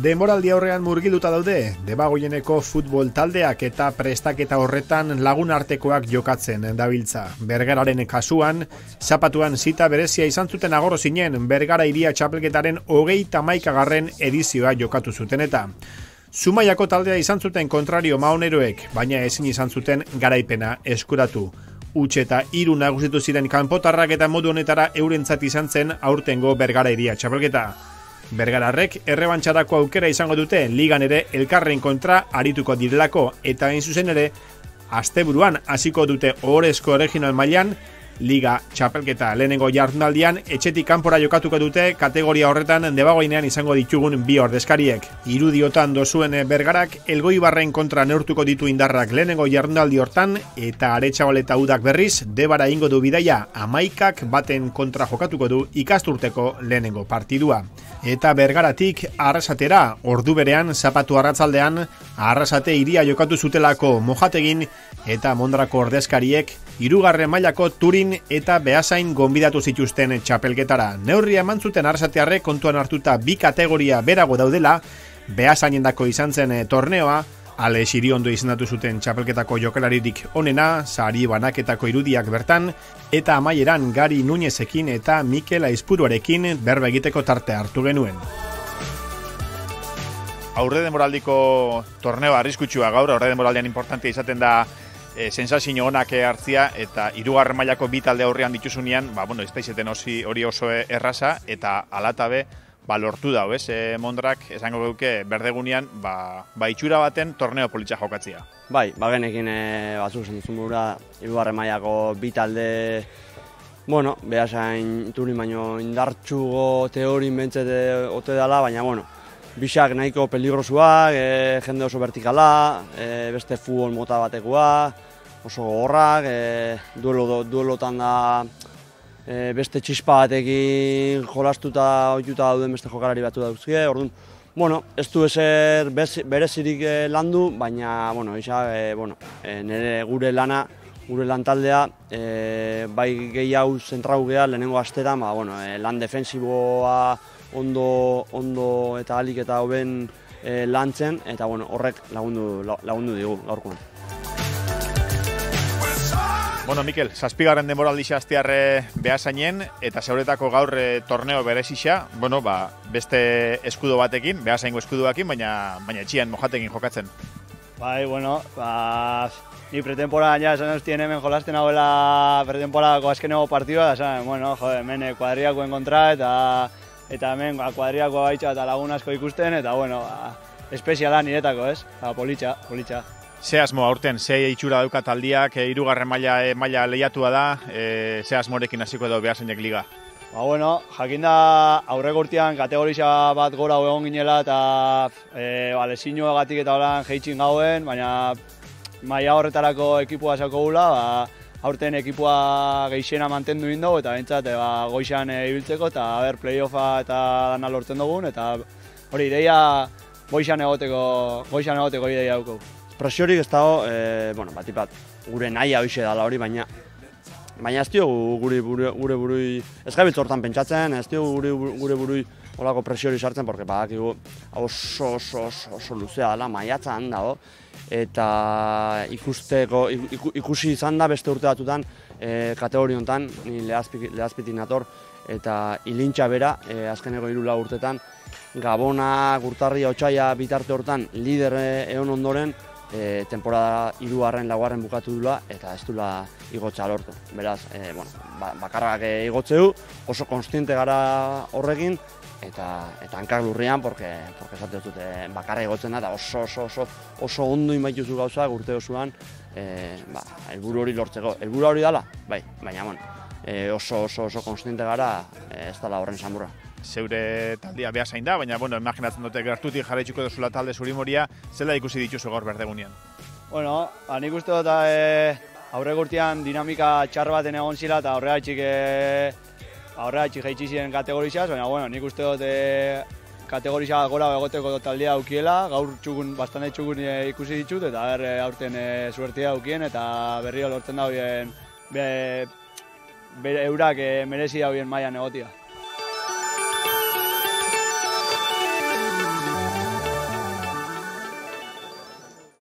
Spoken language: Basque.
Denboraldi aurrean murgilduta daude, Debagoieneko futbol taldeak eta prestaketa horretan lagun artekoak jokatzen dabiltza. Bergararen kasuan, zapatuan zita berezia izan zuten agorro zinen Bergara Hiria txapelketaren 31. edizioa jokatu zuten eta. Zumaiako taldea izan zuten kontrario maoneroek, baina ezin izan zuten garaipena eskuratu. Huts eta 3 nagusitu ziren kanpotarrak eta modu honetara eurentzat izan zen aurtengo Bergara Hiria txapelketa. Bergararrek errebantxarako aukera izango dute ligan ere elkarren kontra arituko direlako eta hain zuzen ere asteburuan hasiko dute ohorezko regional mailan liga txapelketa lehenengo jardunaldian etxetik kanpora jokatuko dute kategoria horretan Debagoienean izango ditugun bi ordezkariek. Irudiotan dozuen Bergarak Elgoibarren kontra neurtuko ditu indarrak lehenengo jardunaldi hortan eta Aretxabaleta Udak berriz Debara ingo du bidaia 11 baten kontra jokatuko du ikasturteko lehenengo partidua. Eta Bergaratik Arrasatera ordu berean zapatu arratzaldean Arrasate Hiria jokatu zutelako Mojategin eta Mondrako ordezkariek 3. mailako Turin eta Beasain gonbidatu zituzten txapelketara. Neurria eman zuten Arrasatearrek kontuan hartuta bi kategoria berago daudela, Beasainendako izan zen torneoa, Alex Iriondo izendatu zuten txapelketako jokalaririk onena, sari banaketako irudiak bertan, eta amaieran Gari Nuñezekin eta Mikel Aizpuruarekin berba egiteko tarte hartu genuen. Aurre denboraldiko torneo arriskutsua gaur, aurre denboraldian importantea izaten da sensazio onak hartzia eta 3. mailako bi talde aurrean dituzunean, ez da izeten hori oso erraza eta alatabe lortu dau, Mondrak esango geuke berdegunean itxura baten torneo politxa jokatzia. Bai, bagenekin batzuk zen duzun burura 3. mailako bi talde Beasain Turin baino indartxugo teorin bentzete ote dela, baina bisak nahiko peligrosuak, jende oso vertikala, beste futbol mota batekoa, oso gogorrak, duelotan da beste txispa batekin jolastuta ohituta dauden beste jokalari batu dauzkie. Orduan, ez du ezer berezirik landu, baina nire gure lan taldea bai gehi hau zentrau geha lehenengo astetan, lan defensiboa ondo eta alik eta hoben lantzen, eta horrek lagundu digu gaurkoan. Mikel, 7. denboraldi hastiarre Beasainen, eta zeuretako gaur torneo berezixa, beste eskudo batekin, Beasaingo eskudoakin, baina etxian Mojatekin jokatzen. Bai, ni pretemporada ja esan eustien hemen jolasten hauela pretemporadako azkeneko partidua, hemen kuadriakoen kontra eta hemen kuadriakoa baitxa eta lagun asko ikusten, eta espeziala niretako, politxa. Ze asmo aurten, ze itxura dauka taldiak, 3. maila lehiatua da, ze asmorekin hasiko edo Beasainek liga? Jakinda aurreko urtean kategorisa bat gora egon ginela eta lesiñoagatik eta holan jeitxin gauen, baina maila horretarako ekipua esako gula, aurten ekipua geixena mantendu indau eta bentsat goixan ibiltzeko eta playoffa eta dana lortzen dugun, eta hori ideia goixan egoteko ideia dugu. Presiorik ez dago, batipat gure nahi hoxe dela hori, baina ez diogu gure burui, ez gabiltz hortan pentsatzen, ez diogu gure burui olako presiori sartzen, porque badakigu oso luzea dela, maiatzan dago, eta ikusi izan da beste urte batutan kategori honetan, ni lehazpitik nator, eta ilintxa bera, azkeneko 3 urtetan, Gabona, Gurtarria, Otsaia bitarte hortan lider egon ondoren, temporada 3. 4. bukatu dula eta ez dula igotza lortu. Beraz, bakarrak igotze du, oso konstiente gara horrekin, eta hankak lurrian, porque esate dut bakarra igotzen da, eta oso ondo inbaituzu gauzak urte osoan helburu hori lortzeko. Helburu hori dela, bai, baina oso konstiente gara ez dela horren sanburra. Zeure taldea Beasain da, baina imaginatzen dute gertutik jarraituko duzula talde Zurimoria, zela ikusi dituzu gaur berdegunean? Nik uste dut aurreko urtean dinamika txar baten egon zila eta horregatik jaitsi ziren kategorizaz, baina nik uste dut kategoriza gora egoteko taldea aukiela, gaur bastante txukun ikusi ditut, eta aurten suertia aukien eta berriro lortzen da eurak merezi dauen mailan egotia.